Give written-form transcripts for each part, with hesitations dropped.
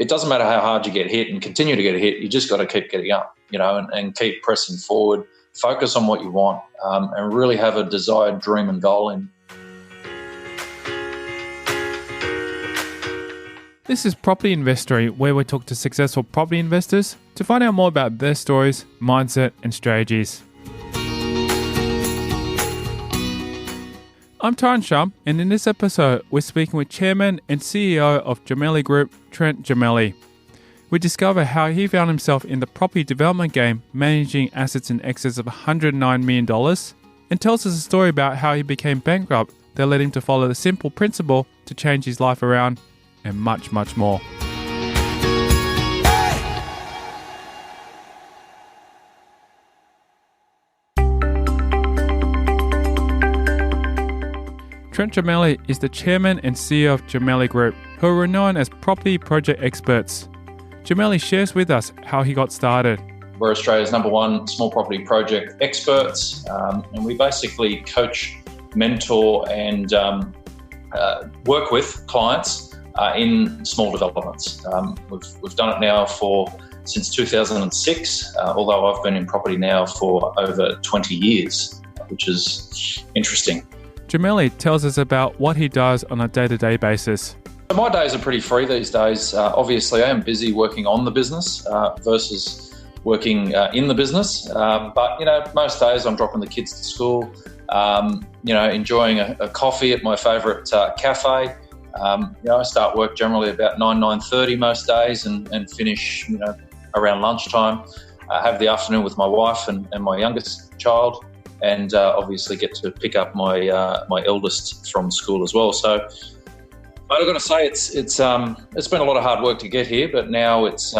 it doesn't matter how hard you get hit and continue to get hit, you just got to keep getting up, and keep pressing forward, focus on what you want, and really have a desired dream and goal in. This is Property Investory, where we talk to successful property investors to find out more about their stories, mindset, and strategies. I'm Tyron Shum, and in this episode, we're speaking with Chairman and CEO of Gemelli Group, Trent Gemelli. We discover how he found himself in the property development game, managing assets in excess of $109 million, and tells us a story about how he became bankrupt that led him to follow the simple principle to change his life around, and much, much more. Trent Gemelli is the chairman and CEO of Gemelli Group, who are renowned as property project experts. Gemelli shares with us how he got started. We're Australia's #1 small property project experts, and we basically coach, mentor, and work with clients in small developments. We've done it now since 2006, although I've been in property now for over 20 years, which is interesting. Gemelli tells us about what he does on a day-to-day basis. So my days are pretty free these days. Obviously, I am busy working on the business versus working in the business. But most days I'm dropping the kids to school, enjoying a coffee at my favourite cafe. I start work generally about 9:30 most days and finish, around lunchtime. I have the afternoon with my wife and my youngest child, and obviously get to pick up my eldest from school as well. So I've got to say it's been a lot of hard work to get here, but now it's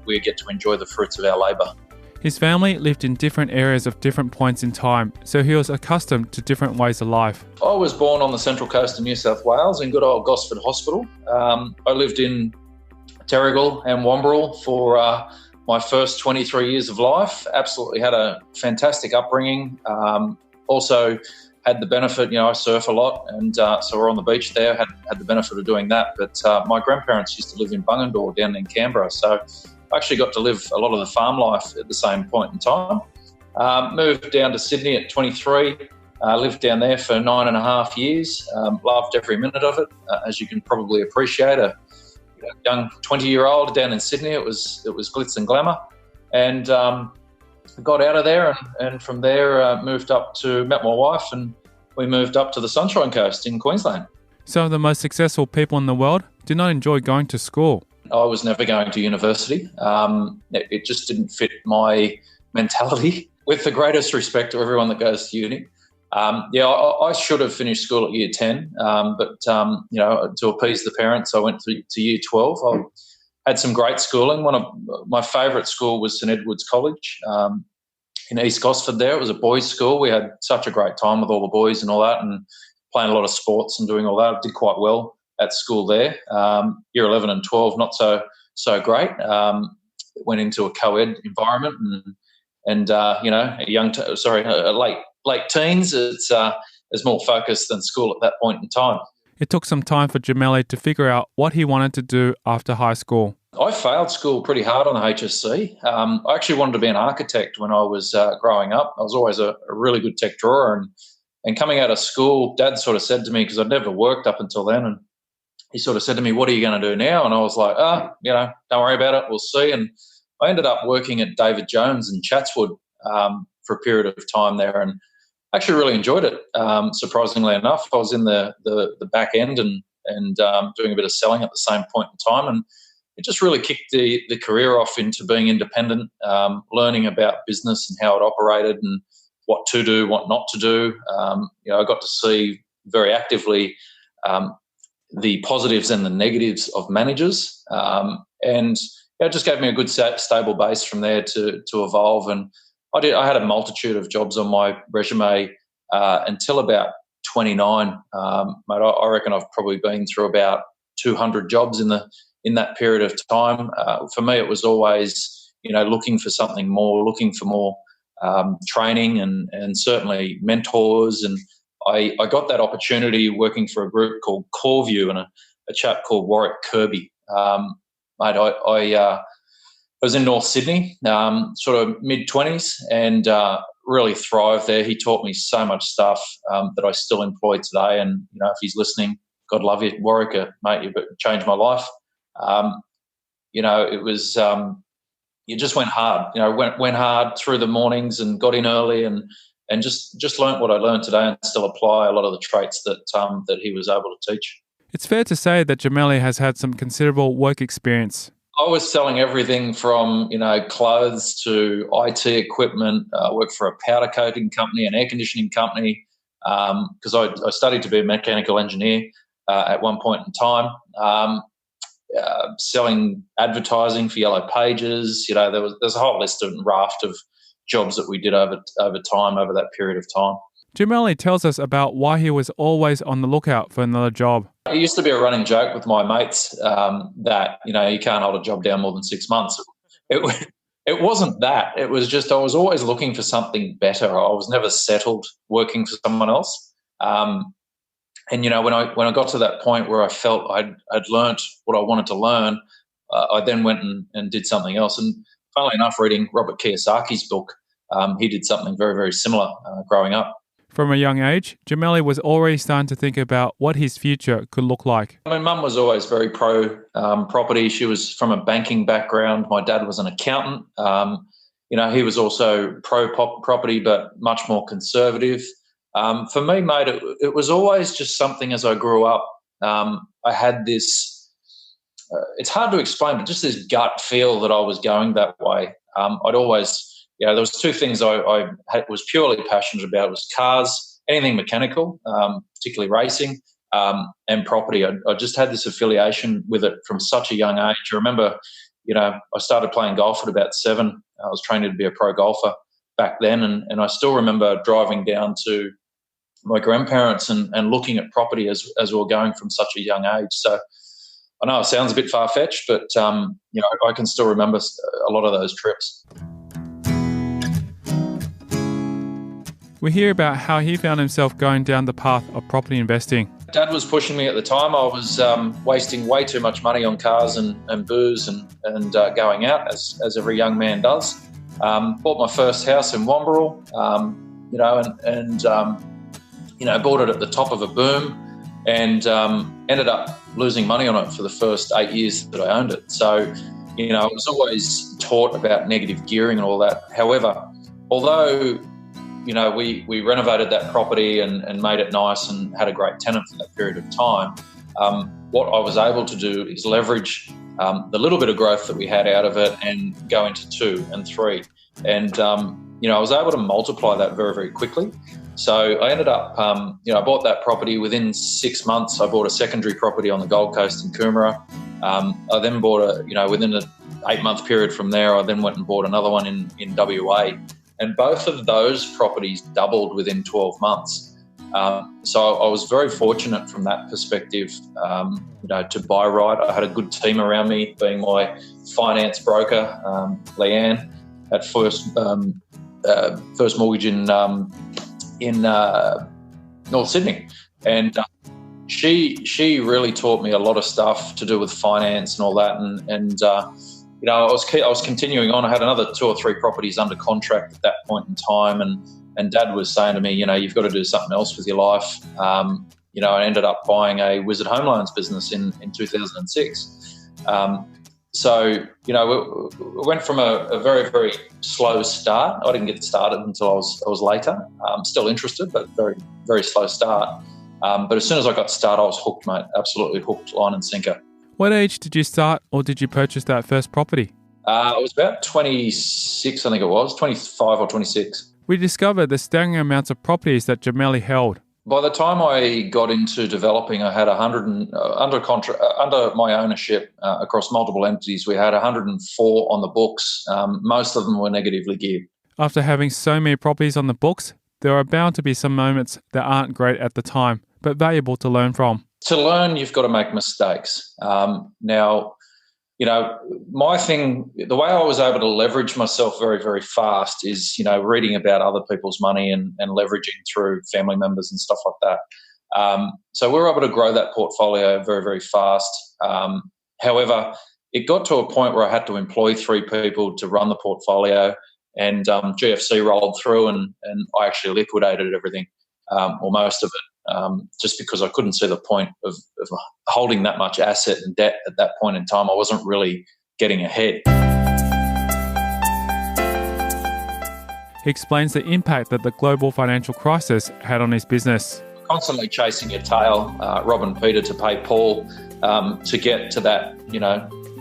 we get to enjoy the fruits of our labour. His family lived in different areas of different points in time, so he was accustomed to different ways of life. I was born on the Central Coast of New South Wales in good old Gosford Hospital. I lived in Terrigal and Wamberal for my first 23 years of life. Absolutely had a fantastic upbringing. Also had the benefit, I surf a lot, and so we're on the beach there, had the benefit of doing that. But my grandparents used to live in Bungendore down in Canberra, so I actually got to live a lot of the farm life at the same point in time. Moved down to Sydney at 23, lived down there for 9.5 years, loved every minute of it. As you can probably appreciate, a young 20-year-old down in Sydney, it was glitz and glamour. And got out of there and from there met my wife, and we moved up to the Sunshine Coast in Queensland. Some of the most successful people in the world do not enjoy going to school. I was never going to university. It just didn't fit my mentality. With the greatest respect to everyone that goes to uni. I should have finished school at year 10, but to appease the parents, I went to year 12. I had some great schooling. One of my favourite school was St Edward's College in East Gosford there. It was a boys' school. We had such a great time with all the boys and all that, and playing a lot of sports and doing all that. I did quite well at school there. Year 11 and 12, not so great. Went into a co-ed environment and late teens. It's more focused than school at that point in time. It took some time for Gemelli to figure out what he wanted to do after high school. I failed school pretty hard on the HSC. I actually wanted to be an architect when I was growing up. I was always a really good tech drawer, and coming out of school, Dad sort of said to me, because I'd never worked up until then, and he sort of said to me, "What are you going to do now?" And I was like, don't worry about it. We'll see. And I ended up working at David Jones in Chatswood for a period of time there, and actually really enjoyed it. Surprisingly enough, I was in the back end and doing a bit of selling at the same point in time, and it just really kicked the career off into being independent, learning about business and how it operated and what to do, what not to do. I got to see very actively the positives and the negatives of managers, and it just gave me a good stable base from there to evolve. And I had a multitude of jobs on my resume until about 29. Mate, I reckon I've probably been through about 200 jobs in that period of time. For me, it was always, looking for something more, looking for more training and certainly mentors. And I got that opportunity working for a group called CoreView and a chap called Warwick Kirby. mate, I was in North Sydney, sort of mid-20s, and really thrived there. He taught me so much stuff that I still employ today. And, if he's listening, God love you, Warwick, mate, you changed my life. It was, you just went hard, went hard through the mornings and got in early and just learnt what I learned today and still apply a lot of the traits that he was able to teach. It's fair to say that Gemelli has had some considerable work experience. I was selling everything from, clothes to IT equipment. I worked for a powder coating company, an air conditioning company, because I studied to be a mechanical engineer at one point in time. Selling advertising for Yellow Pages. There's a whole list and raft of jobs that we did over time, over that period of time. Gemelli tells us about why he was always on the lookout for another job. It used to be a running joke with my mates that, you can't hold a job down more than 6 months. It wasn't that. It was just I was always looking for something better. I was never settled working for someone else. And, when I got to that point where I felt I'd learnt what I wanted to learn, I then went and did something else. And funnily enough, reading Robert Kiyosaki's book, he did something very, very similar growing up. From a young age, Gemelli was already starting to think about what his future could look like. My mum was always very pro property. She was from a banking background. My dad was an accountant. He was also pro property, but much more conservative. For me, mate, it was always just something as I grew up. I had this, it's hard to explain, but just this gut feel that I was going that way. I'd always... there was two things I was purely passionate about. It was cars, anything mechanical, particularly racing, and property. I just had this affiliation with it from such a young age. I remember, I started playing golf at about 7. I was training to be a pro golfer back then, and I still remember driving down to my grandparents and looking at property as we were going from such a young age. So I know it sounds a bit far-fetched, but, I can still remember a lot of those trips. We hear about how he found himself going down the path of property investing. Dad was pushing me at the time. I was wasting way too much money on cars and booze and going out, as every young man does. Bought my first house in Wamberal, bought it at the top of a boom and ended up losing money on it for the first 8 years that I owned it. So, I was always taught about negative gearing and all that. However, although we renovated that property and made it nice and had a great tenant for that period of time, what I was able to do is leverage the little bit of growth that we had out of it and go into 2 and 3. And, I was able to multiply that very, very quickly. So I ended up, I bought that property. Within 6 months, I bought a secondary property on the Gold Coast in Coomera. I then bought within an 8-month period from there, I then went and bought another one in WA. And both of those properties doubled within 12 months. So I was very fortunate from that perspective, to buy right. I had a good team around me, being my finance broker, Leanne, at First Mortgage in North Sydney. And she really taught me a lot of stuff to do with finance and all that. And I was continuing on. I had another 2 or 3 properties under contract at that point in time, and Dad was saying to me, you've got to do something else with your life. I ended up buying a Wizard Home Loans business in 2006. So, we went from a very, very slow start. I didn't get started until I was later. Still interested, but very, very slow start. But as soon as I got started, I was hooked, mate. Absolutely hooked, line and sinker. What age did you start, or did you purchase that first property? I was about 26, I think it was, 25 or 26. We discovered the staggering amounts of properties that Gemelli held. By the time I got into developing, I had under my ownership across multiple entities. We had 104 on the books. Most of them were negatively geared. After having so many properties on the books, there are bound to be some moments that aren't great at the time, but valuable to learn from. To learn, you've got to make mistakes. Now, my thing, the way I was able to leverage myself very, very fast is, reading about other people's money and leveraging through family members and stuff like that. So we were able to grow that portfolio very, very fast. However, it got to a point where I had to employ 3 people to run the portfolio, and GFC rolled through, and I actually liquidated everything, or most of it, just because I couldn't see the point of holding that much asset and debt at that point in time. I wasn't really getting ahead. He explains the impact that the global financial crisis had on his business. Constantly chasing your tail, robbing Peter to pay Paul, to get to that,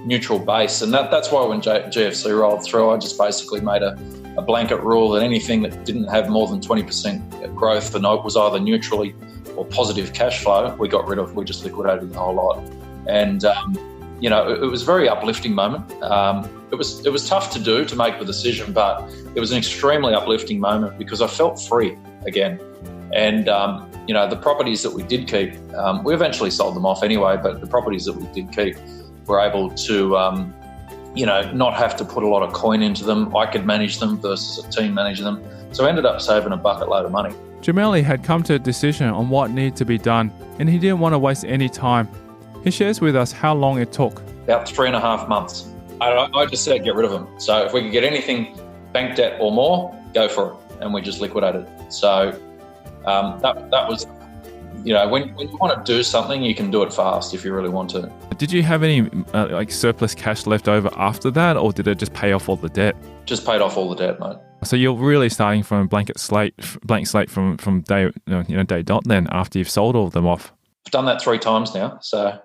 neutral base. And that's why when GFC rolled through, I just basically made a blanket rule that anything that didn't have more than 20% growth and was either neutrally or positive cash flow, we got rid of. We just liquidated the whole lot. And, it was a very uplifting moment. It was tough to do, to make the decision, but it was an extremely uplifting moment because I felt free again. And, the properties that we did keep, we eventually sold them off anyway, but the properties that we did keep were able to, not have to put a lot of coin into them. I could manage them versus a team managing them. So I ended up saving a bucket load of money. Gemelli had come to a decision on what needed to be done, and he didn't want to waste any time. He shares with us how long it took. About 3.5 months. I just said get rid of them. So if we could get anything bank debt or more, go for it. And we just liquidated. So that was, when you want to do something, you can do it fast if you really want to. Did you have any surplus cash left over after that, or did it just pay off all the debt? Just paid off all the debt, mate. So you're really starting from a blank slate from day dot then, after you've sold all of them off. I've done that 3 times now. So I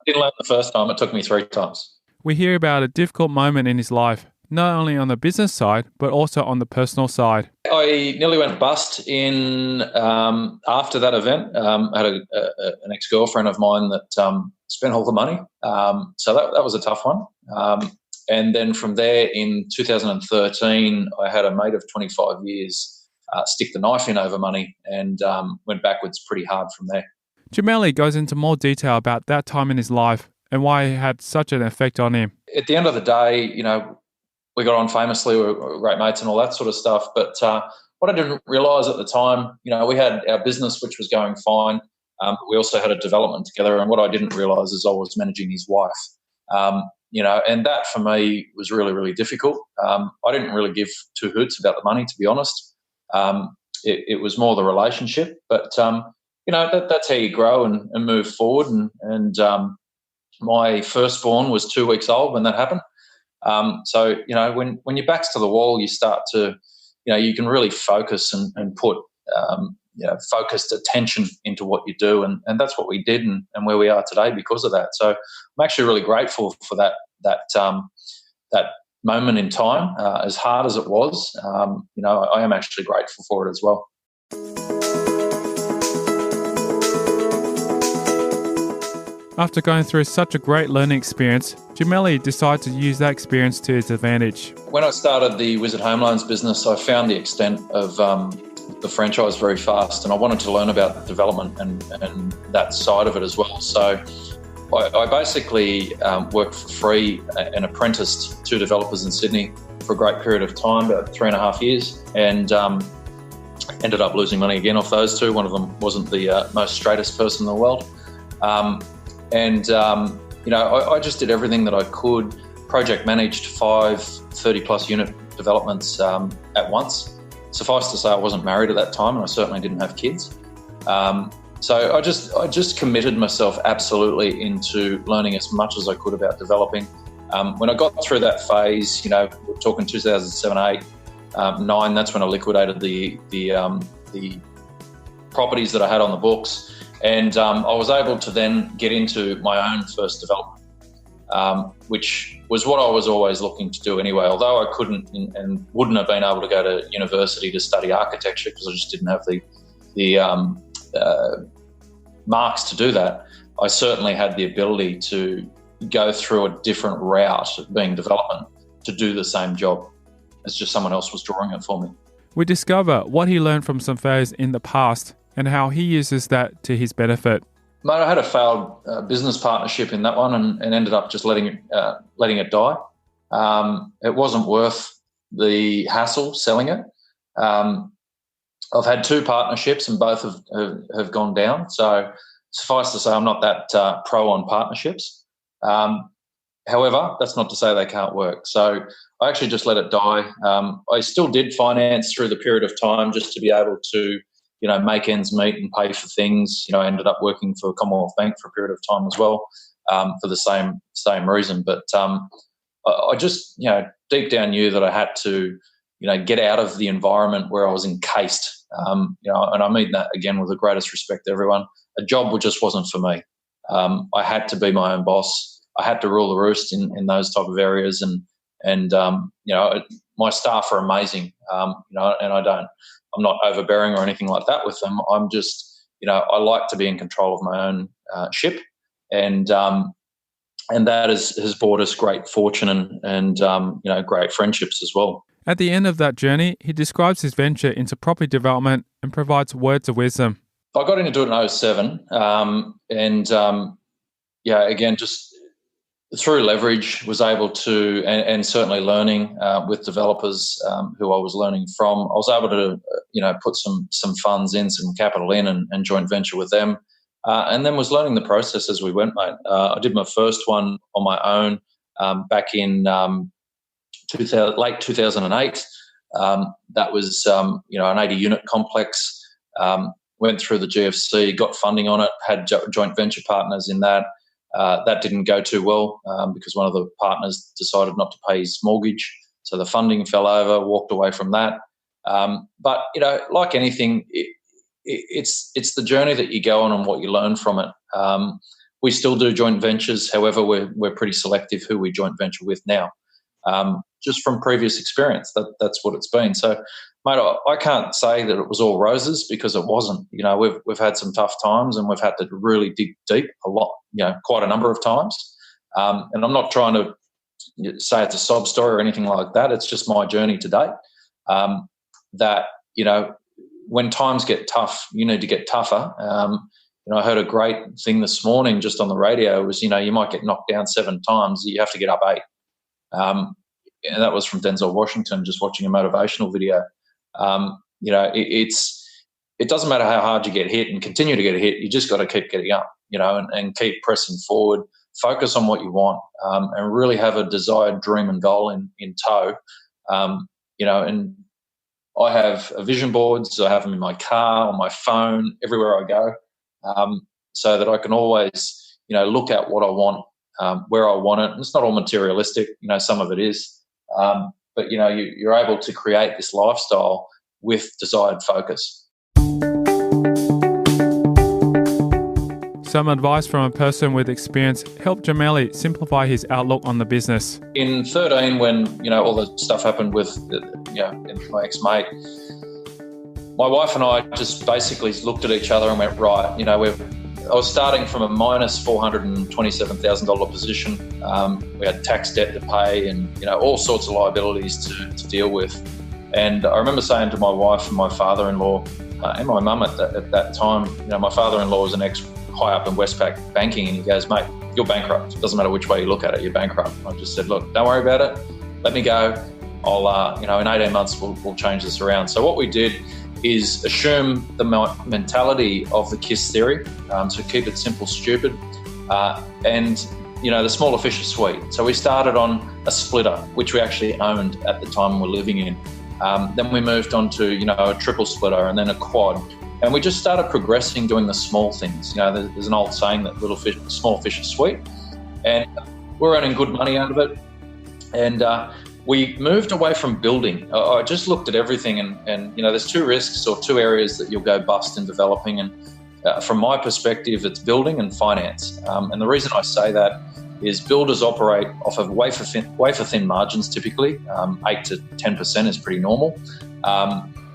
didn't learn the first time. It took me 3 times. We hear about a difficult moment in his life, not only on the business side, but also on the personal side. I nearly went bust after that event. I had an ex-girlfriend of mine that spent all the money. So that was a tough one. And then from there, in 2013, I had a mate of 25 years stick the knife in over money, and went backwards pretty hard from there. Gemelli goes into more detail about that time in his life and why it had such an effect on him. At the end of the day, we got on famously, we were great mates and all that sort of stuff. But what I didn't realise at the time, we had our business, which was going fine. But we also had a development together. And what I didn't realise is I was managing his wife. And that for me was really, really difficult. I didn't really give 2 hoots about the money, to be honest. It was more the relationship. But, that's how you grow and move forward. And my firstborn was 2 weeks old when that happened. So, when your back's to the wall, you start to, you can really focus and put, focused attention into what you do. And that's what we did and where we are today because of that. So I'm actually really grateful for that moment in time, as hard as it was. I am actually grateful for it as well. After going through such a great learning experience, Gemelli decided to use that experience to his advantage. When I started the Wizard Home Loans business, I found the extent of the franchise very fast, and I wanted to learn about development and that side of it as well. So I basically worked for free and apprenticed 2 developers in Sydney for a great period of time, about 3.5 years, and ended up losing money again off those 2. One of them wasn't the most straightest person in the world. I just did everything that I could, project managed 5 30-plus unit developments at once. Suffice to say, I wasn't married at that time, and I certainly didn't have kids. So I just committed myself absolutely into learning as much as I could about developing. When I got through that phase, we're talking 2007, 8, 9, that's when I liquidated the properties that I had on the books. And I was able to then get into my own first development, which was what I was always looking to do anyway, although I couldn't and wouldn't have been able to go to university to study architecture because I just didn't have the marks to do that. I certainly had the ability to go through a different route, being development, to do the same job as just someone else was drawing it for me. We discover what he learned from some failures in the past and how he uses that to his benefit. Mate, I had a failed business partnership in that one and ended up just letting it die. It wasn't worth the hassle selling it. I've had 2 partnerships and both have gone down. So suffice to say, I'm not that pro on partnerships. However, that's not to say they can't work. So I actually just let it die. I still did finance through the period of time just to be able to, make ends meet and pay for things. I ended up working for Commonwealth Bank for a period of time as well, for the same reason. But I just, deep down knew that I had to, get out of the environment where I was encased. And I mean that again with the greatest respect to everyone. A job just wasn't for me. I had to be my own boss. I had to rule the roost in those type of areas, and my staff are amazing. And I'm not overbearing or anything like that with them. I'm just, I like to be in control of my own ship, and that has brought us great fortune and great friendships as well. At the end of that journey, he describes his venture into property development and provides words of wisdom. I got into it in 2007, again, just through leverage, was able to, and certainly learning with developers who I was learning from, I was able to, put some funds in, some capital in, and joint venture with them, and then was learning the process as we went, mate. I did my first one on my own back in late 2008. That was, an 80-unit complex. Went through the GFC, got funding on it, had joint venture partners in that. That didn't go too well because one of the partners decided not to pay his mortgage. So the funding fell over, walked away from that. But, like anything, it's the journey that you go on and what you learn from it. We still do joint ventures. However, we're pretty selective who we joint venture with now. Just from previous experience, that's what it's been. So, mate, I can't say that it was all roses because it wasn't. We've had some tough times and we've had to really dig deep a lot, quite a number of times. And I'm not trying to say it's a sob story or anything like that. It's just my journey to date. That, when times get tough, you need to get tougher. I heard a great thing this morning just on the radio was, you might get knocked down 7 times, you have to get up 8. And that was from Denzel Washington, just watching a motivational video. It doesn't matter how hard you get hit and continue to get hit. You just got to keep getting up, and keep pressing forward, focus on what you want, and really have a desired dream and goal in tow. And I have vision boards. I have them in my car, on my phone, everywhere I go, so that I can always, look at what I want, where I want it. And it's not all materialistic, some of it is. But, you're able to create this lifestyle with desired focus. Some advice from a person with experience helped Jameli simplify his outlook on the business. In 2013, when, all the stuff happened with, my ex-mate, my wife and I just basically looked at each other and went, right, I was starting from a minus $427,000 position. We had tax debt to pay and, all sorts of liabilities to deal with. And I remember saying to my wife and my father-in-law and my mum at that time, my father-in-law was an ex-high up in Westpac banking, and he goes, mate, you're bankrupt. It doesn't matter which way you look at it, you're bankrupt. I just said, look, don't worry about it. Let me go. I'll, in 18 months, we'll change this around. So what we did is assume the mentality of the KISS theory, so keep it simple, stupid, and, the smaller fish are sweet. So we started on a splitter, which we actually owned at the time we're living in. Then we moved on to, a triple splitter and then a quad. And we just started progressing, doing the small things. There's an old saying that small fish are sweet. And we're earning good money out of it. And we moved away from building. I just looked at everything and there's 2 risks or 2 areas that you'll go bust in developing. And from my perspective, it's building and finance. And the reason I say that is builders operate off of wafer thin margins typically. 8 to 10% is pretty normal.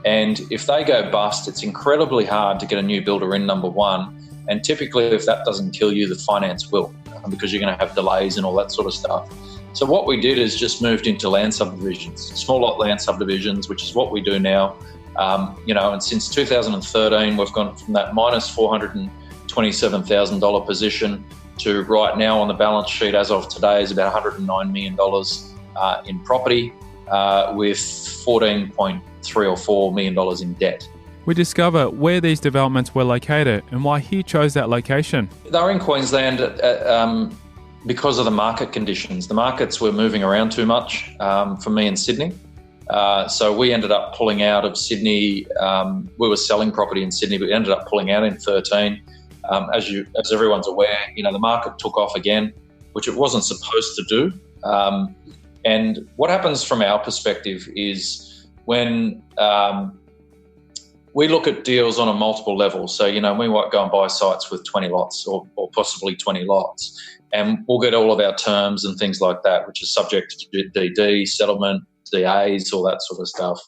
And if they go bust, it's incredibly hard to get a new builder in, number one. And typically, if that doesn't kill you, the finance will, because you're going to have delays and all that sort of stuff. So what we did is just moved into land subdivisions, small lot land subdivisions, which is what we do now. And since 2013, we've gone from that minus $427,000 position to right now on the balance sheet as of today is about $109 million in property with $14.3 or $4 million in debt. We discover where these developments were located and why he chose that location. They're in Queensland, because of the market conditions. The markets were moving around too much for me in Sydney. So we ended up pulling out of Sydney. We were selling property in Sydney, but we ended up pulling out in 13. As everyone's aware, the market took off again, which it wasn't supposed to do. And what happens from our perspective is when we look at deals on a multiple level. So, we might go and buy sites with 20 lots or possibly 20 lots, and we'll get all of our terms and things like that, which is subject to DD, settlement, DAs, all that sort of stuff.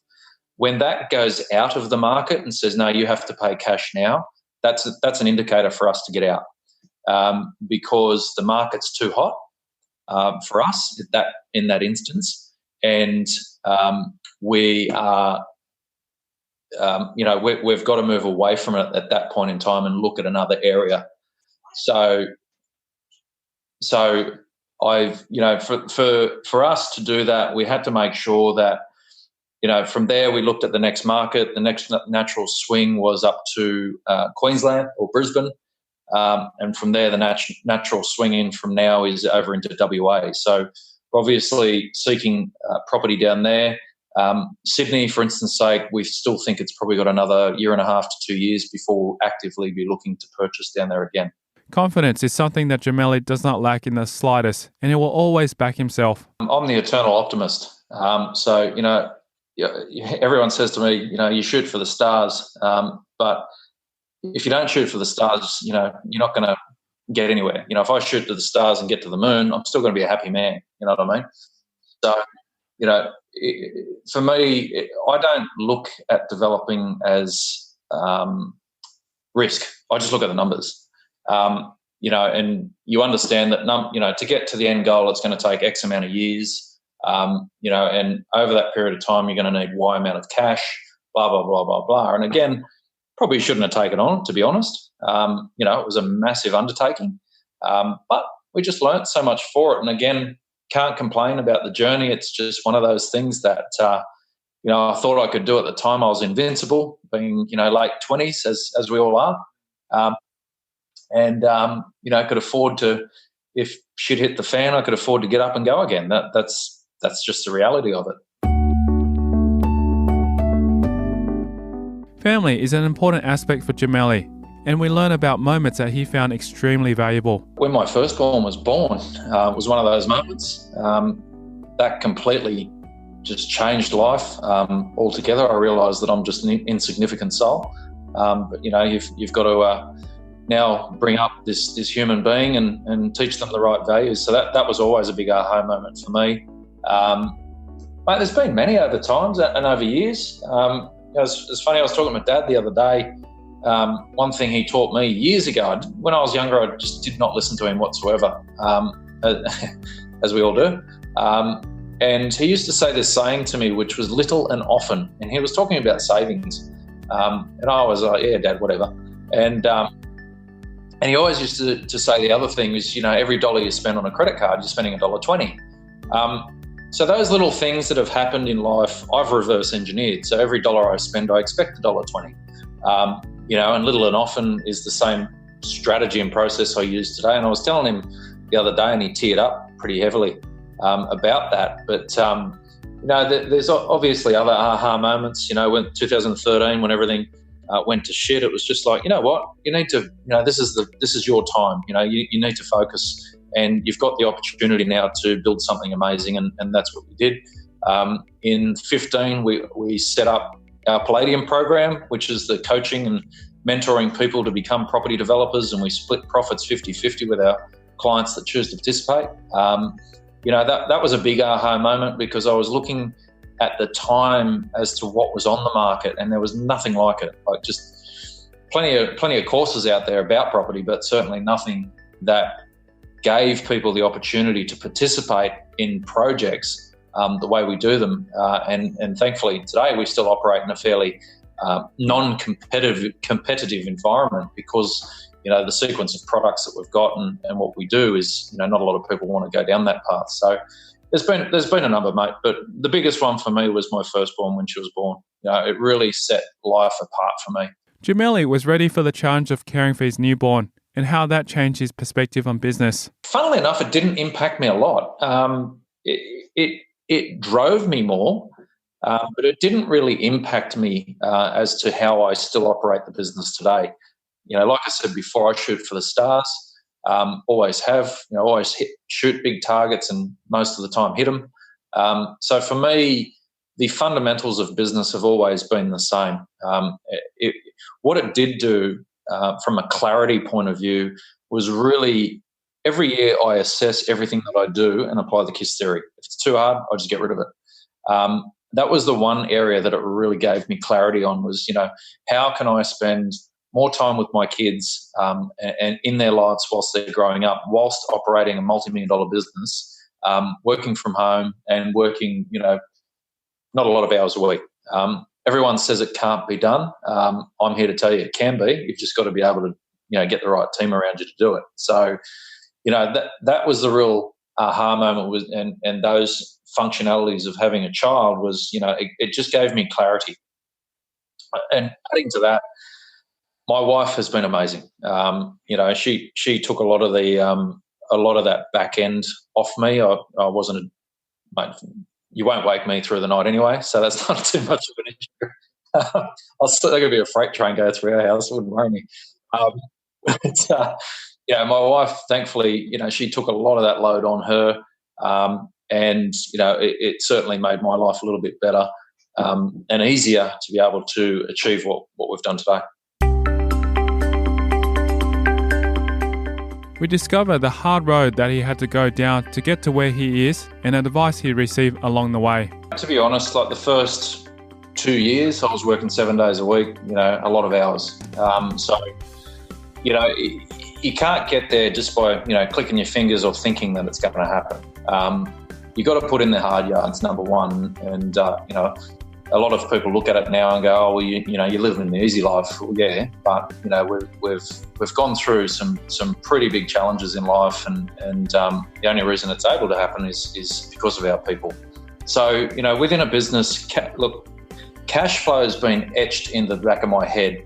When that goes out of the market and says, no, you have to pay cash now, that's an indicator for us to get out because the market's too hot for us in that instance. And we are, we've got to move away from it at that point in time and look at another area. So I've, for us to do that, we had to make sure that, from there we looked at the next market. The next natural swing was up to Queensland or Brisbane. And from there, the natural swing in from now is over into WA. So we're obviously seeking property down there. Sydney, for instance sake, we still think it's probably got another 1.5 to 2 years before we'll actively be looking to purchase down there again. Confidence is something that Gemelli does not lack in the slightest, and he will always back himself. I'm the eternal optimist. So, everyone says to me, you shoot for the stars. But if you don't shoot for the stars, you're not going to get anywhere. If I shoot to the stars and get to the moon, I'm still going to be a happy man. You know what I mean? So, for me, I don't look at developing as risk. I just look at the numbers. And you understand that, to get to the end goal, it's going to take X amount of years, and over that period of time, you're going to need Y amount of cash, blah, blah, blah, blah, blah. And again, probably shouldn't have taken on, to be honest. It was a massive undertaking, but we just learnt so much for it. And again, can't complain about the journey. It's just one of those things that, I thought I could do at the time. I was invincible, being, late 20s, as we all are. Could afford to, if shit hit the fan, I could afford to get up and go again. That's just the reality of it. Family is an important aspect for Gemelli, and we learn about moments that he found extremely valuable. When my firstborn was born, it was one of those moments that completely just changed life altogether. I realised that I'm just an insignificant soul, but you've got to now bring up this human being and teach them the right values. So that was always a big aha moment for me. Mate, there's been many over times and over years. It's funny, I was talking to my dad the other day. One thing he taught me years ago, when I was younger, I just did not listen to him whatsoever, as we all do. And he used to say this saying to me, which was little and often. And he was talking about savings. And I was like, yeah, Dad, whatever. And he always used to say the other thing is, every dollar you spend on a credit card, you're spending $1.20. So those little things that have happened in life, I've reverse engineered. So every dollar I spend, I expect $1.20. And little and often is the same strategy and process I use today. And I was telling him the other day, and he teared up pretty heavily about that. But there's obviously other aha moments. When 2013, when everything went to shit, it was just like, you know what, you need to, this is your time. You need to focus. And you've got the opportunity now to build something amazing, and that's what we did. In 15, we set up our Palladium program, which is the coaching and mentoring people to become property developers, and we split profits 50-50 with our clients that choose to participate. That was a big aha moment, because I was looking at the time as to what was on the market, and there was nothing like it. Like, just plenty of courses out there about property, but certainly nothing that gave people the opportunity to participate in projects the way we do them. And thankfully today we still operate in a fairly competitive environment, because the sequence of products that we've got and what we do is, not a lot of people want to go down that path. So there's been a number, mate, but the biggest one for me was my firstborn when she was born. It really set life apart for me. Gemelli was ready for the challenge of caring for his newborn, and how that changed his perspective on business. Funnily enough, it didn't impact me a lot. It drove me more, but it didn't really impact me as to how I still operate the business today. Like I said before, I shoot for the stars. Always have. Always shoot big targets, and most of the time hit them. So for me, the fundamentals of business have always been the same. What it did do, from a clarity point of view, was really every year I assess everything that I do and apply the KISS theory. If it's too hard, I just get rid of it. That was the one area that it really gave me clarity on was, how can I spend more time with my kids and in their lives whilst they're growing up, whilst operating a multi-million-dollar business, working from home and working, not a lot of hours a week. Everyone says it can't be done. I'm here to tell you it can be. You've just got to be able to, get the right team around you to do it. So, that was the real aha moment was, and those functionalities of having a child was, it just gave me clarity. And adding to that, my wife has been amazing. She took a lot of that back end off me. I wasn't you won't wake me through the night anyway, so that's not too much of an issue. I'll still going to be a freight train go through our house. It wouldn't worry me. My wife, thankfully, she took a lot of that load on her, and it certainly made my life a little bit better and easier to be able to achieve what we've done today. We discover the hard road that he had to go down to get to where he is and advice he received along the way. To be honest, like the first 2 years, I was working 7 days a week, a lot of hours. You can't get there just by, clicking your fingers or thinking that it's going to happen. You got to put in the hard yards, number one. And, a lot of people look at it now and go, oh, well, you're living the easy life. Well, yeah, but, we've gone through some pretty big challenges in life. And the only reason it's able to happen is because of our people. So, within a business, cash flow has been etched in the back of my head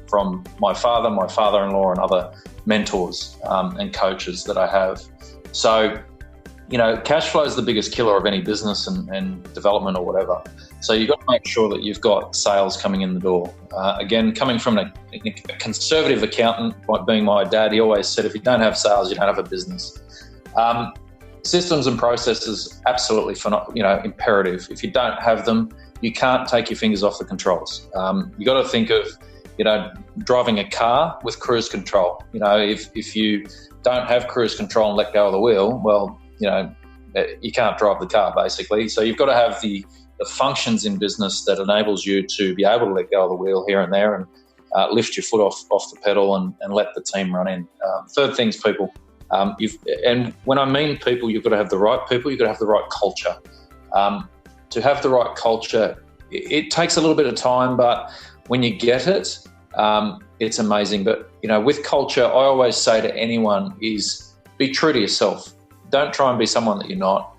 from my father, my father-in-law, and other mentors and coaches that I have. So, cash flow is the biggest killer of any business and development or whatever. So you've got to make sure that you've got sales coming in the door. Again, coming from a conservative accountant, being my dad, he always said, if you don't have sales, you don't have a business. Systems and processes, absolutely imperative. If you don't have them, you can't take your fingers off the controls. You got to think of, driving a car with cruise control. If you don't have cruise control and let go of the wheel, well, you can't drive the car basically. So you've got to have the functions in business that enables you to be able to let go of the wheel here and there and lift your foot off the pedal and let the team run in. Third thing's people. And when I mean people, you've got to have the right people, you've got to have the right culture. To have the right culture, it takes a little bit of time, but when you get it, it's amazing. But, with culture, I always say to anyone is be true to yourself. Don't try and be someone that you're not.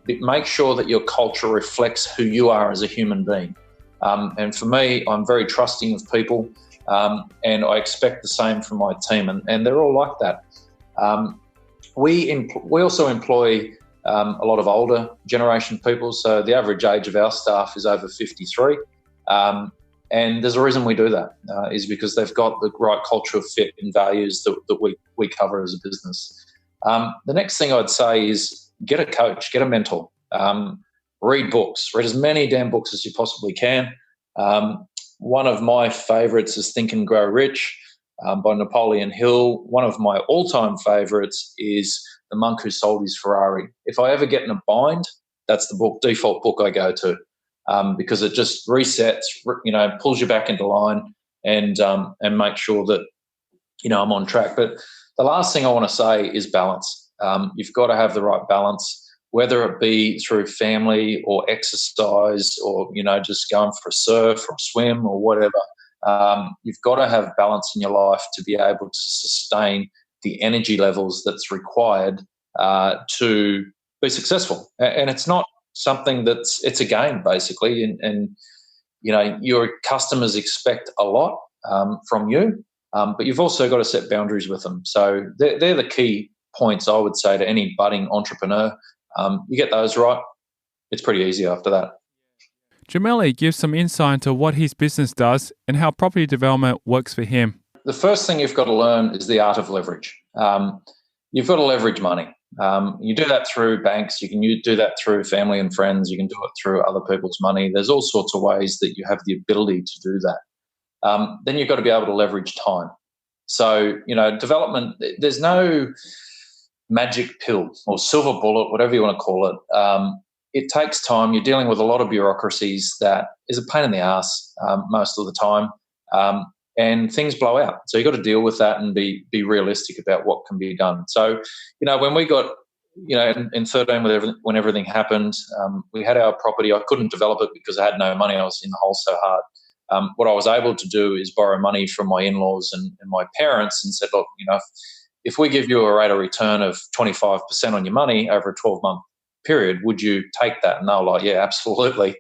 Make sure that your culture reflects who you are as a human being. And for me, I'm very trusting of people, and I expect the same from my team, and they're all like that. We also employ a lot of older generation people, so the average age of our staff is over 53. And there's a reason we do that, is because they've got the right cultural fit and values that we cover as a business. The next thing I'd say is get a coach, get a mentor, read books, read as many damn books as you possibly can. One of my favourites is Think and Grow Rich by Napoleon Hill. One of my all-time favourites is The Monk Who Sold His Ferrari. If I ever get in a bind, that's the default book I go to, because it just resets, pulls you back into line and make sure that, I'm on track. But the last thing I want to say is balance. You've got to have the right balance, whether it be through family or exercise or, just going for a surf or a swim or whatever. You've got to have balance in your life to be able to sustain the energy levels that's required to be successful. And it's not something it's a game, basically. And your customers expect a lot from you. But you've also got to set boundaries with them. So they're the key points I would say to any budding entrepreneur. You get those right, it's pretty easy after that. Gemelli gives some insight into what his business does and how property development works for him. The first thing you've got to learn is the art of leverage. You've got to leverage money. You do that through banks. You can do that through family and friends. You can do it through other people's money. There's all sorts of ways that you have the ability to do that. Then you've got to be able to leverage time. So, development, there's no magic pill or silver bullet, whatever you want to call it. It takes time. You're dealing with a lot of bureaucracies that is a pain in the ass most of the time, and things blow out. So you've got to deal with that and be realistic about what can be done. So, when we got, in 13, when everything happened, we had our property. I couldn't develop it because I had no money. I was in the hole so hard. What I was able to do is borrow money from my in-laws and my parents and said, look, if we give you a rate of return of 25% on your money over a 12-month period, would you take that? And they were like, yeah, absolutely.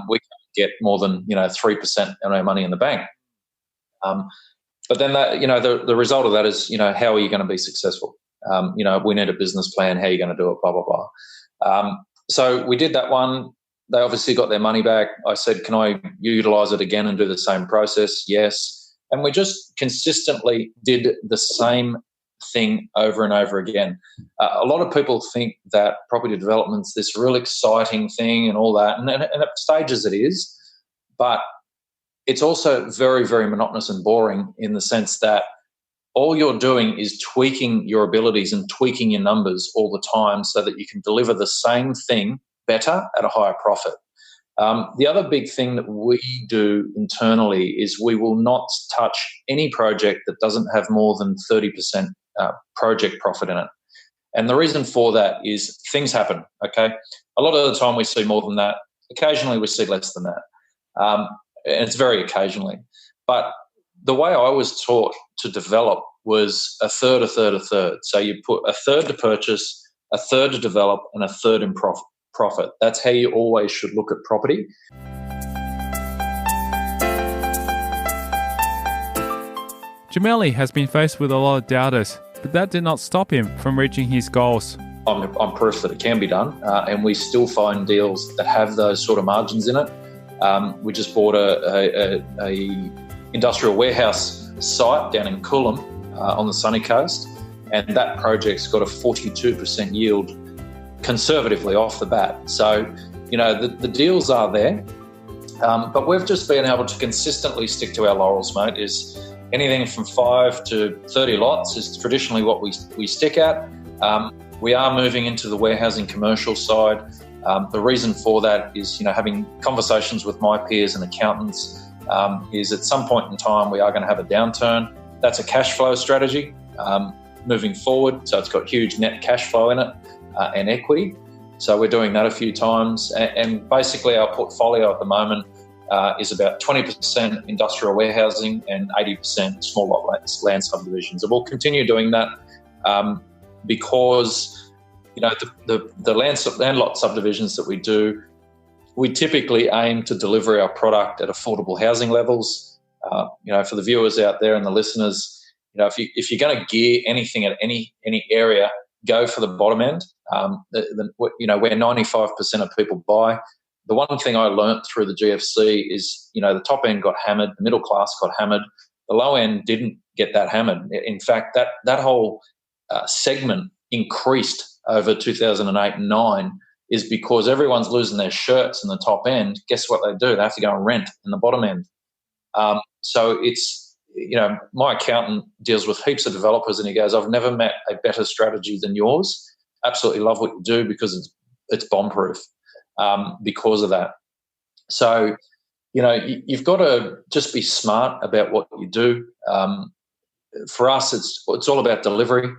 We can't get more than 3% on our money in the bank. But then that, the result of that is, how are you going to be successful? We need a business plan. How are you going to do it? Blah blah blah. So we did that one. They obviously got their money back. I said, can I utilize it again and do the same process? Yes. And we just consistently did the same thing over and over again. A lot of people think that property development's this real exciting thing and all that, and at stages it is, but it's also very, very monotonous and boring in the sense that all you're doing is tweaking your abilities and tweaking your numbers all the time so that you can deliver the same thing better at a higher profit. The other big thing that we do internally is we will not touch any project that doesn't have more than 30% project profit in it. And the reason for that is things happen, okay? A lot of the time we see more than that. Occasionally we see less than that. And it's very occasionally. But the way I was taught to develop was a third, a third, a third. So you put a third to purchase, a third to develop, and a third in profit. That's how you always should look at property. Gemelli has been faced with a lot of doubters, but that did not stop him from reaching his goals. I'm proof that it can be done, and we still find deals that have those sort of margins in it. We just bought a industrial warehouse site down in Coolum on the sunny coast, and that project's got a 42% yield conservatively off the bat. So, the deals are there, but we've just been able to consistently stick to our laurels, mate. Is anything from 5 to 30 lots is traditionally what we stick at. We are moving into the warehousing commercial side. The reason for that is, having conversations with my peers and accountants, is at some point in time we are going to have a downturn. That's a cash flow strategy moving forward. So it's got huge net cash flow in it and equity. So we're doing that a few times. And basically our portfolio at the moment is about 20% industrial warehousing and 80% small lot land subdivisions. And we'll continue doing that because the land lot subdivisions that we do, we typically aim to deliver our product at affordable housing levels. For the viewers out there and the listeners, if you're going to gear anything at any area, go for the bottom end. Where 95% of people buy. The one thing I learnt through the GFC is, the top end got hammered, the middle class got hammered, the low end didn't get that hammered. In fact, that whole segment increased over 2008 and 9 is because everyone's losing their shirts in the top end. Guess what they do? They have to go and rent in the bottom end. So it's, my accountant deals with heaps of developers and he goes, I've never met a better strategy than yours. Absolutely love what you do because it's bomb-proof because of that. So, you've got to just be smart about what you do. For us, it's all about delivery.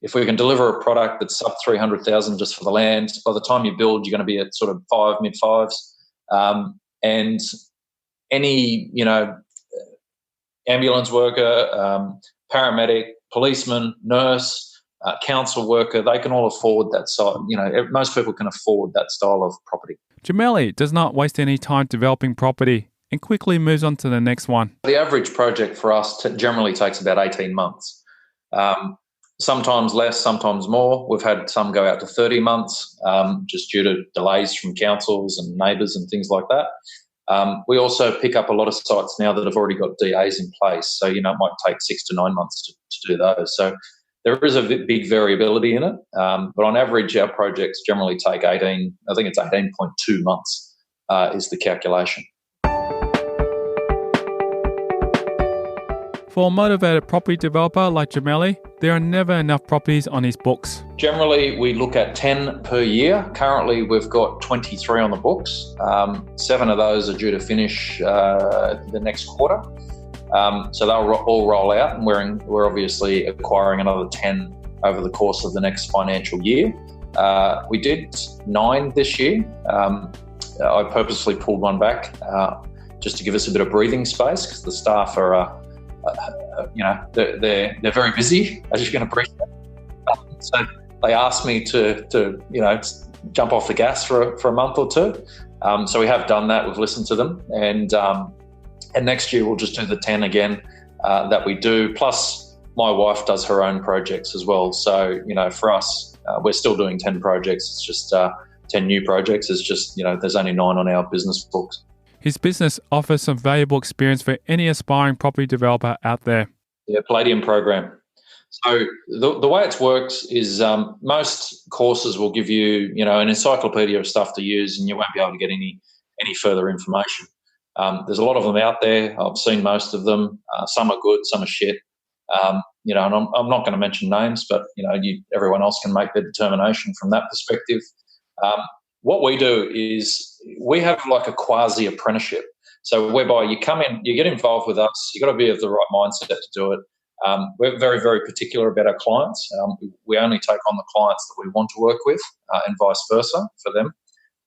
If we can deliver a product that's sub 300,000 just for the land, by the time you build, you're going to be at sort of mid-fives. And any, ambulance worker, paramedic, policeman, nurse, council worker, they can all afford that side. Most people can afford that style of property. Gemelli does not waste any time developing property. and quickly moves on to the next one. The average project for us generally takes about 18 months. Sometimes less, sometimes more. We've had some go out to 30 months just due to delays from councils and neighbours and things like that. We also pick up a lot of sites now that have already got DAs in place. So, it might take 6 to 9 months to do those. So there is a big variability in it. But on average, our projects generally take 18.2 months is the calculation. For a motivated property developer like Gemelli, there are never enough properties on his books. Generally, we look at 10 per year. Currently, we've got 23 on the books. 7 of those are due to finish the next quarter. So they'll all roll out, and we're obviously acquiring another 10 over the course of the next financial year. We did 9 this year. I purposely pulled one back just to give us a bit of breathing space because the staff are... they're very busy, as you can appreciate. So they asked me to jump off the gas for a month or two. So we have done that. We've listened to them, and next year we'll just do the 10 again that we do. Plus, my wife does her own projects as well. So for us, we're still doing 10 projects. It's just 10 new projects. It's just there's only 9 on our business books. His business offers some valuable experience for any aspiring property developer out there. Yeah, Palladium program. So the way it works is most courses will give you, an encyclopedia of stuff to use, and you won't be able to get any further information. There's a lot of them out there. I've seen most of them. Some are good, some are shit. And I'm not going to mention names, but everyone else can make their determination from that perspective. What we do is we have like a quasi apprenticeship. So whereby you come in, you get involved with us, you've got to be of the right mindset to do it. We're very, very particular about our clients. We only take on the clients that we want to work with and vice versa for them.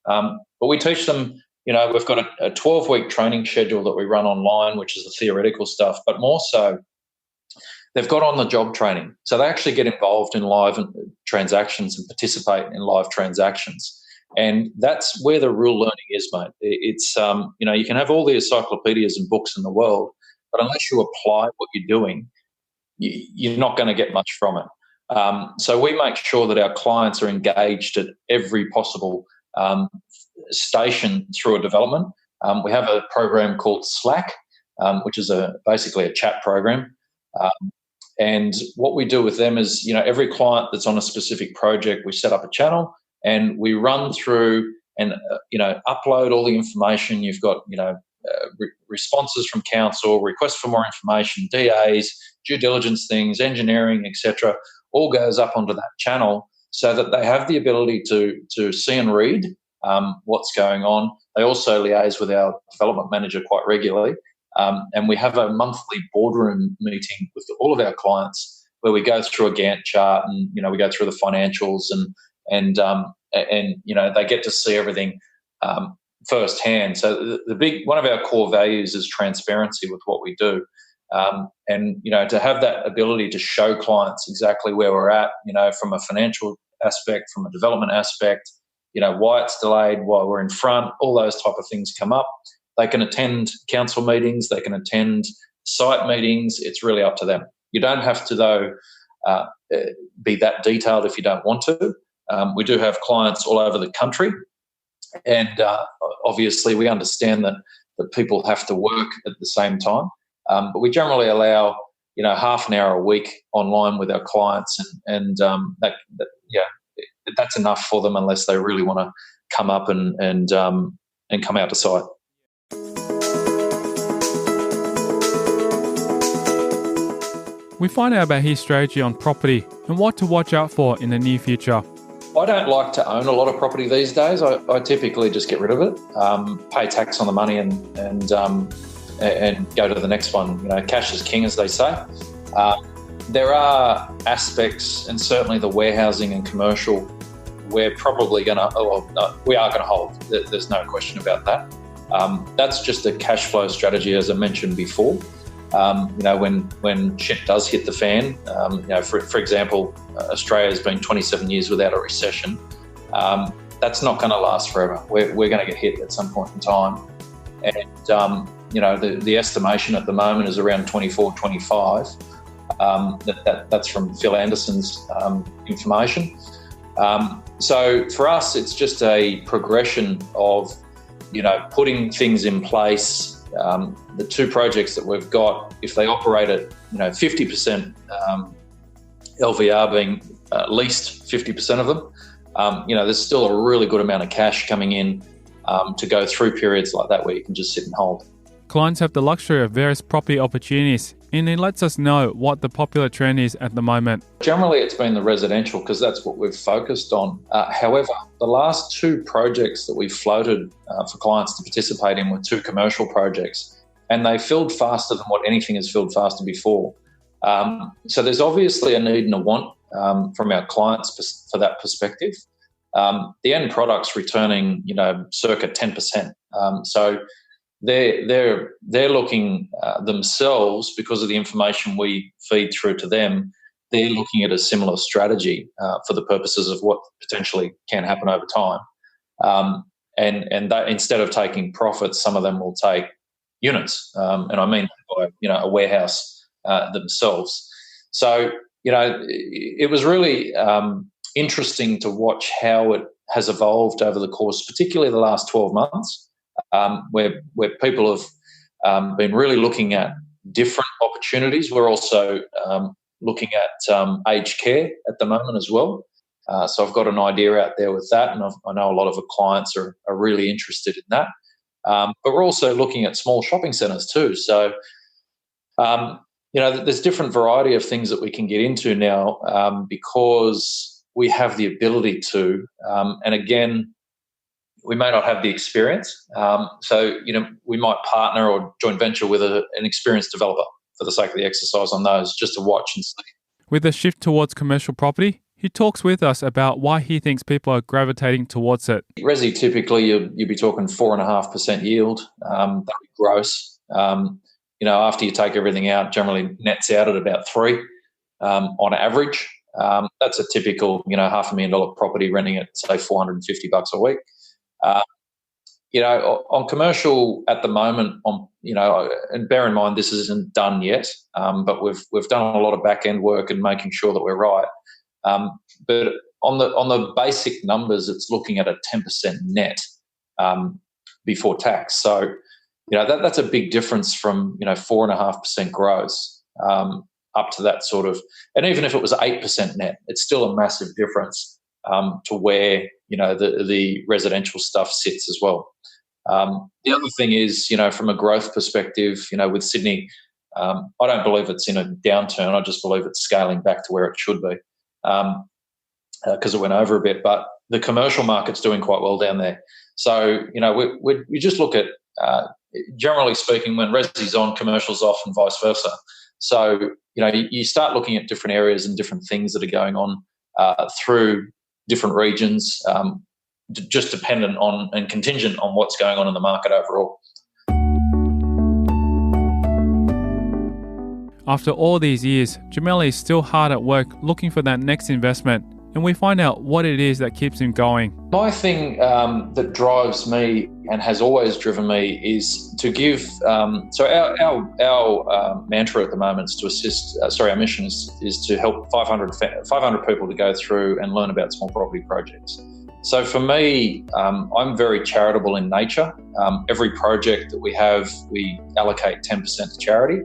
But we teach them, we've got a 12-week training schedule that we run online, which is the theoretical stuff, but more so they've got on-the-job training. So they actually get involved in live transactions and participate in live transactions. And that's where the real learning is, mate. It's, you can have all the encyclopedias and books in the world, but unless you apply what you're doing, you're not going to get much from it. So we make sure that our clients are engaged at every possible station through a development. We have a program called Slack, which is basically a chat program. And what we do with them is, every client that's on a specific project, we set up a channel, and we run through and, upload all the information. You've got, responses from council, requests for more information, DAs, due diligence things, engineering, etc. All goes up onto that channel so that they have the ability to see and read what's going on. They also liaise with our development manager quite regularly. And we have a monthly boardroom meeting with all of our clients where we go through a Gantt chart and, we go through the financials and they get to see everything firsthand. So one of our core values is transparency with what we do. And to have that ability to show clients exactly where we're at, from a financial aspect, from a development aspect, why it's delayed, why we're in front, all those type of things come up. They can attend council meetings, they can attend site meetings. It's really up to them. You don't have to, though, be that detailed if you don't want to. We do have clients all over the country, and obviously we understand that people have to work at the same time. But we generally allow, half an hour a week online with our clients, and that's enough for them unless they really want to come up and come out to site. We find out about his strategy on property and what to watch out for in the near future. I don't like to own a lot of property these days. I typically just get rid of it, pay tax on the money and go to the next one. Cash is king, as they say. There are aspects, and certainly the warehousing and commercial, we're probably we are going to hold. There's no question about that. That's just a cash flow strategy, as I mentioned before. When shit does hit the fan, for example, Australia has been 27 years without a recession. That's not going to last forever. We're going to get hit at some point in time. And the estimation at the moment is around 24, 25. That's from Phil Anderson's information. So for us, it's just a progression of, putting things in place. The two projects that we've got, if they operate at, 50% LVR being at least 50% of them, there's still a really good amount of cash coming in to go through periods like that where you can just sit and hold. Clients have the luxury of various property opportunities, and it lets us know what the popular trend is at the moment. Generally, it's been the residential because that's what we've focused on. However, the last two projects that we floated for clients to participate in were two commercial projects, and they filled faster than what anything has filled faster before. So there's obviously a need and a want from our clients for that perspective. The end product's returning, circa 10%. So they're looking themselves, because of the information we feed through to them, they're looking at a similar strategy for the purposes of what potentially can happen over time. And that, instead of taking profits, some of them will take units, and I mean by a warehouse themselves. So it was really interesting to watch how it has evolved over the course, particularly the last 12 months. Where people have been really looking at different opportunities. We're also looking at aged care at the moment as well. So I've got an idea out there with that, and I know a lot of the clients are really interested in that. But we're also looking at small shopping centres too. So, there's different variety of things that we can get into now because we have the ability to. And again, we may not have the experience. So, we might partner or joint venture with an experienced developer for the sake of the exercise on those, just to watch and see. With a shift towards commercial property, he talks with us about why he thinks people are gravitating towards it. Resi, typically, you'd be talking 4.5% yield. That'd be gross. After you take everything out, generally nets out at about 3 on average. That's a typical, $500,000 property renting at, say, $450 a week. On commercial at the moment, and bear in mind this isn't done yet, but we've done a lot of back end work and making sure that we're right. But on the basic numbers, it's looking at a 10% net before tax. So that's a big difference from 4.5% gross up to that sort of, and even if it was 8% net, it's still a massive difference to where the residential stuff sits as well. The other thing is, from a growth perspective, with Sydney, I don't believe it's in a downturn. I just believe it's scaling back to where it should be because it went over a bit. But the commercial market's doing quite well down there. So, we just look at, generally speaking, when resi's on, commercial's off and vice versa. So, you start looking at different areas and different things that are going on through different regions, just dependent on and contingent on what's going on in the market overall. After all these years, Gemelli is still hard at work looking for that next investment, and we find out what it is that keeps him going. My thing that drives me and has always driven me is to give. So our mantra at the moment is to assist. Our mission is to help 500 people to go through and learn about small property projects. So for me, I'm very charitable in nature. Every project that we have, we allocate 10% to charity.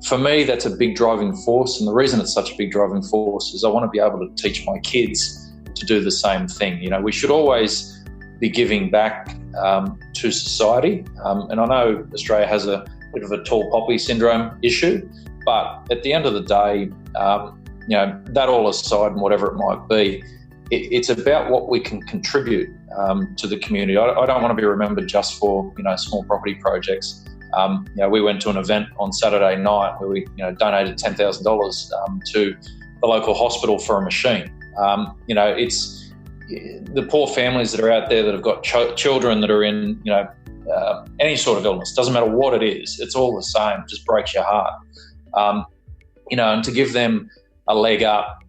For me, that's a big driving force. And the reason it's such a big driving force is I want to be able to teach my kids to do the same thing. We should always be giving back to society. And I know Australia has a bit of a tall poppy syndrome issue, but at the end of the day, that all aside and whatever it might be, it's about what we can contribute to the community. I don't want to be remembered just for, small property projects. We went to an event on Saturday night where we, donated $10,000 to the local hospital for a machine. It's the poor families that are out there that have got children that are in, any sort of illness. Doesn't matter what it is. It's all the same. It just breaks your heart. And to give them a leg up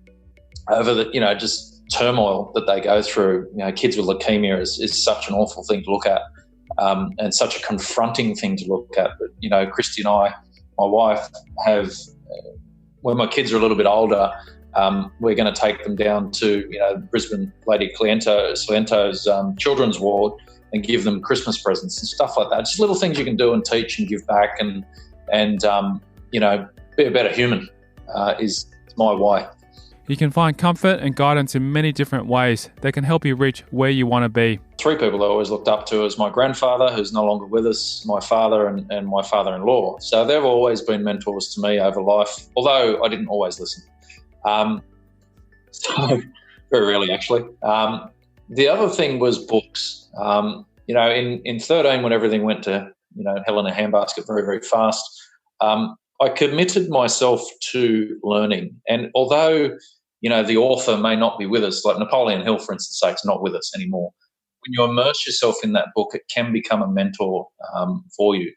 over the, just turmoil that they go through. Kids with leukemia is such an awful thing to look at. and such a confronting thing to look at. But, you know, Christy and I, my wife, have, when my kids are a little bit older, we're going to take them down to, you know, Brisbane Lady Saliento's children's ward and give them Christmas presents and stuff like that. Just little things you can do and teach and give back and you know, be a better human is my why. You can find comfort and guidance in many different ways that can help you reach where you want to be. 3 people I always looked up to is my grandfather, who's no longer with us, my father and my father-in-law. So they've always been mentors to me over life, although I didn't always listen. So very rarely, actually. The other thing was books. You know, in 13, when everything went to, you know, hell in a handbasket very, very fast, I committed myself to learning. And although, you know, the author may not be with us, like Napoleon Hill, for instance, is not with us anymore, when you immerse yourself in that book, it can become a mentor for you.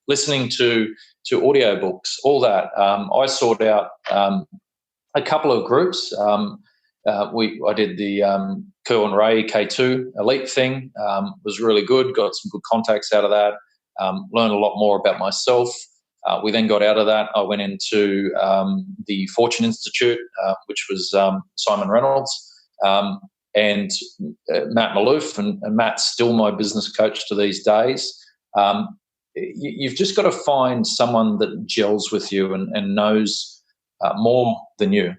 Listening to audiobooks, all that. I sought out a couple of groups. I did the Kerwin Ray K2 Elite thing. Was really good. Got some good contacts out of that. Learned a lot more about myself. We then got out of that. I went into the Fortune Institute, which was Simon Reynolds and Matt Maloof, and Matt's still my business coach to these days. You've just got to find someone that gels with you and knows more than you,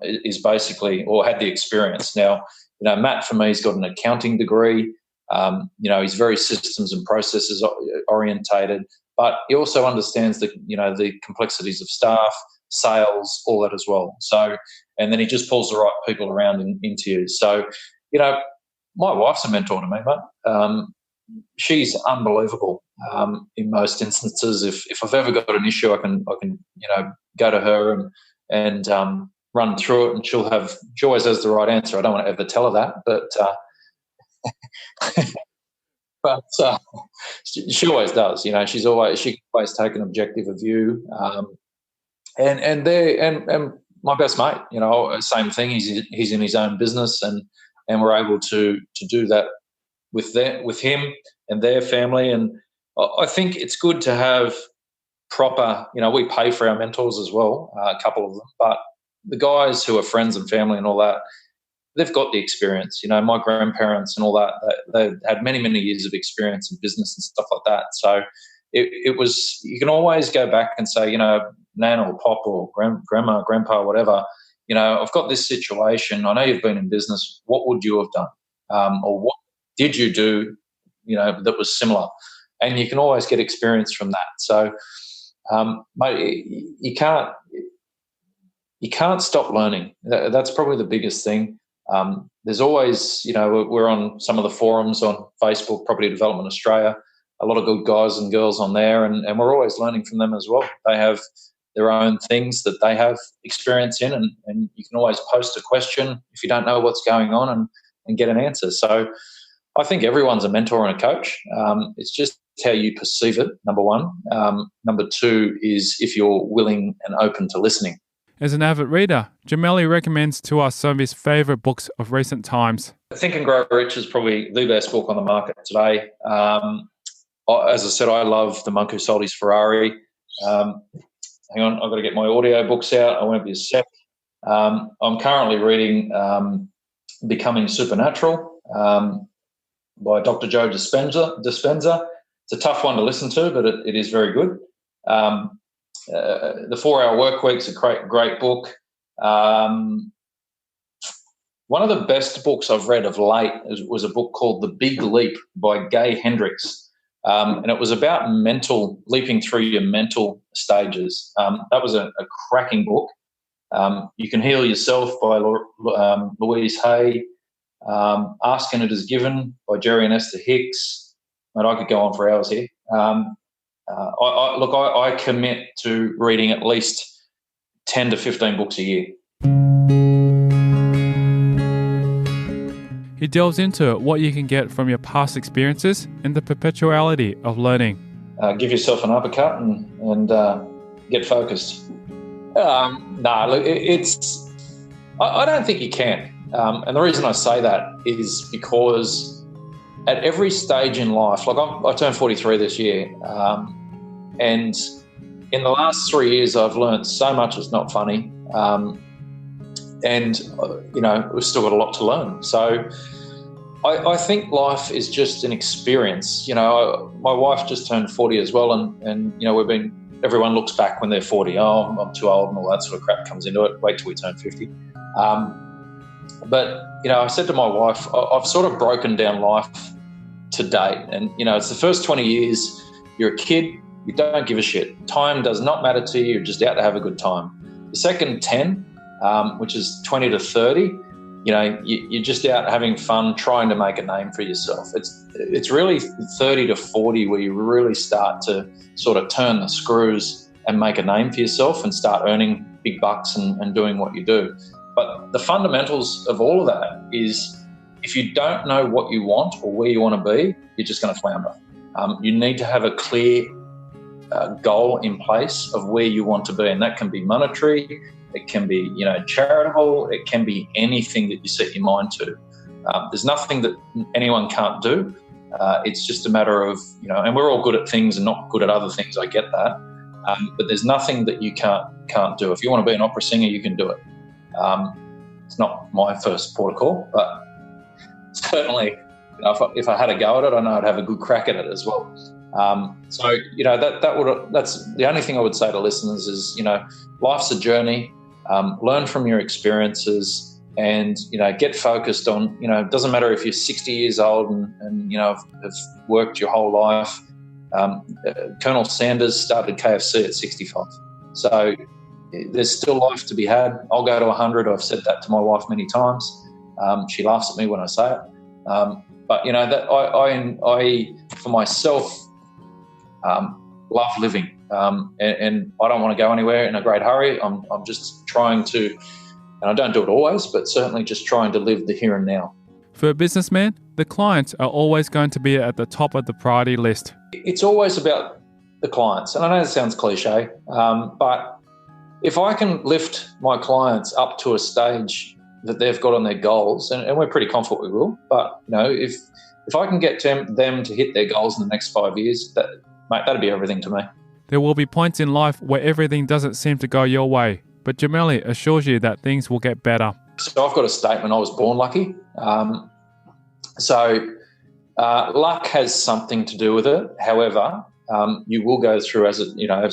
is basically, or had the experience. Now, you know, Matt for me has got an accounting degree. You know, he's very systems and processes orientated, but he also understands the complexities of staff, sales, all that as well. So, and then he just pulls the right people around into you. So, you know, my wife's a mentor to me, mate. She's unbelievable in most instances. If I've ever got an issue, I can you know, go to her and run through it, and she always has the right answer. I don't want to ever tell her that, but she always does. You know, she can always take an objective view. And my best mate, you know, same thing. He's in his own business, and we're able to do that with him and their family. And I think it's good to have proper, you know, we pay for our mentors as well, a couple of them, but the guys who are friends and family and all that, they've got the experience. You know, my grandparents and all that, they've had many, many years of experience in business and stuff like that. So it was, you can always go back and say, you know, Nan or Pop or Grandma, Grandpa, whatever, you know, I've got this situation. I know you've been in business. What would you have done? Or what did you do, you know, that was similar? And you can always get experience from that. So, mate, you can't stop learning. That's probably the biggest thing. There's always, you know, we're on some of the forums on Facebook, Property Development Australia, a lot of good guys and girls on there, and we're always learning from them as well. They have their own things that they have experience in, and you can always post a question if you don't know what's going on and get an answer. So I think everyone's a mentor and a coach. It's just how you perceive it, number one. Number two is if you're willing and open to listening. As an avid reader, Jameli recommends to us some of his favourite books of recent times. Think and Grow Rich is probably the best book on the market today. As I said, I love The Monk Who Sold His Ferrari. Hang on, I've got to get my audio books out. I won't be a sec. I'm currently reading Becoming Supernatural by Dr. Joe Dispenza. It's a tough one to listen to, but it is very good. The 4-Hour Workweek's a great book. One of the best books I've read of late was a book called The Big Leap by Gay Hendricks. And it was about leaping through your mental stages. That was a cracking book. You Can Heal Yourself by Louise Hay. Ask and It Is Given by Jerry and Esther Hicks. And I could go on for hours here. I commit to reading at least 10 to 15 books a year. He delves into what you can get from your past experiences and the perpetuality of learning. Give yourself an uppercut and get focused. I don't think you can. And the reason I say that is because at every stage in life, like I turned 43 this year, and in the last 3 years, I've learned so much it's not funny. And, we've still got a lot to learn. So I think life is just an experience. My wife just turned 40 as well, and everyone looks back when they're 40. Oh, I'm too old and all that sort of crap comes into it. Wait till we turn 50. But I said to my wife, I've sort of broken down life to date. And, it's the first 20 years, you're a kid, you don't give a shit. Time does not matter to you, you're just out to have a good time. The second 10, which is 20 to 30, you're just out having fun, trying to make a name for yourself. It's really 30 to 40 where you really start to sort of turn the screws and make a name for yourself and start earning big bucks and doing what you do. But the fundamentals of all of that is if you don't know what you want or where you want to be, you're just going to flounder. You need to have a clear goal in place of where you want to be, and that can be monetary, it can be charitable, it can be anything that you set your mind to. There's nothing that anyone can't do. It's just a matter of and we're all good at things and not good at other things. I get that, but there's nothing that you can't do. If you want to be an opera singer, you can do it. It's not my first port of call, but certainly, if I had a go at it, I know I'd have a good crack at it as well. That's the only thing I would say to listeners is, life's a journey. Learn from your experiences, and get focused on. It doesn't matter if you're 60 years old and have worked your whole life. Colonel Sanders started KFC at 65, so there's still life to be had. I'll go to 100. I've said that to my wife many times. She laughs at me when I say it. But that I for myself love living, and I don't want to go anywhere in a great hurry. I'm just trying to, and I don't do it always, but certainly just trying to live the here and now. For a businessman, the clients are always going to be at the top of the priority list. It's always about the clients, and I know it sounds cliche, but if I can lift my clients up to a stage that they've got on their goals, and we're pretty confident we will, but if I can get them to hit their goals in the next 5 years, that'd be everything to me. There will be points in life where everything doesn't seem to go your way, but Gemelli assures you that things will get better. So I've got a statement, I was born lucky. Luck has something to do with it. However, you will go through, as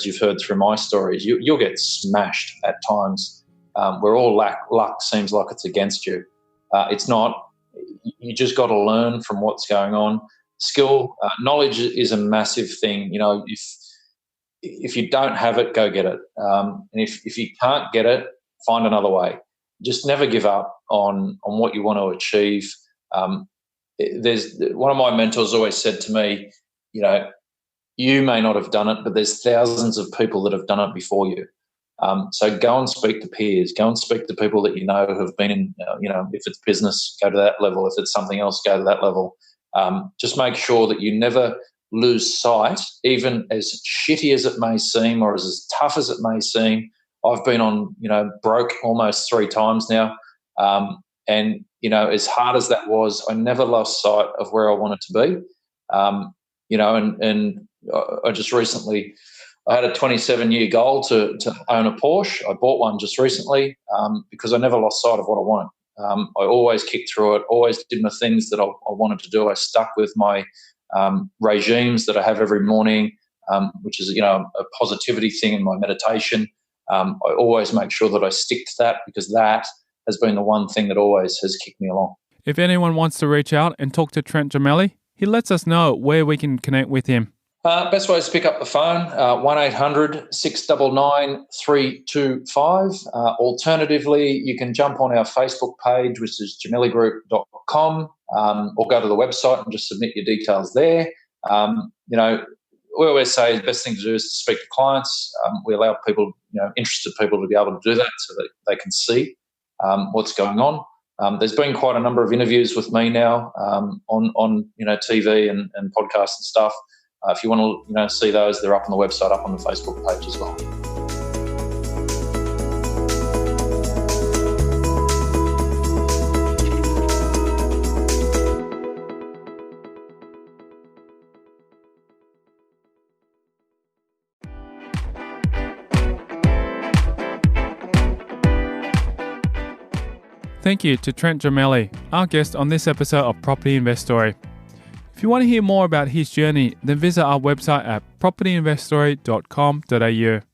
you've heard through my stories, you'll get smashed at times where all luck seems like it's against you. It's not. You just got to learn from what's going on. Skill, knowledge is a massive thing. If you don't have it, go get it. And if you can't get it, find another way. Just never give up on what you want to achieve. There's one of my mentors always said to me, you may not have done it, but there's thousands of people that have done it before you. So go and speak to peers, go and speak to people that have been in, if it's business, go to that level. If it's something else, go to that level. Just make sure that you never lose sight, even as shitty as it may seem or as tough as it may seem. I've been on, broke almost 3 times now. And as hard as that was, I never lost sight of where I wanted to be. And I just recently, I had a 27-year goal to own a Porsche. I bought one just recently because I never lost sight of what I wanted. I always kicked through it, always did my things that I wanted to do. I stuck with my regimes that I have every morning, which is, a positivity thing in my meditation. I always make sure that I stick to that because that has been the one thing that always has kicked me along. If anyone wants to reach out and talk to Trent Gemelli, he lets us know where we can connect with him. Best way is to pick up the phone, 1-800-699-325. Alternatively, you can jump on our Facebook page, which is gemelligroup.com, or go to the website and just submit your details there. We always say the best thing to do is to speak to clients. We allow people, interested people to be able to do that so that they can see what's going on. There's been quite a number of interviews with me now on TV and podcasts and stuff. If you want to see those, they're up on the website, up on the Facebook page as well. Thank you to Trent Gemelli, our guest on this episode of Property Invest Story. If you want to hear more about his journey, then visit our website at propertyinveststory.com.au.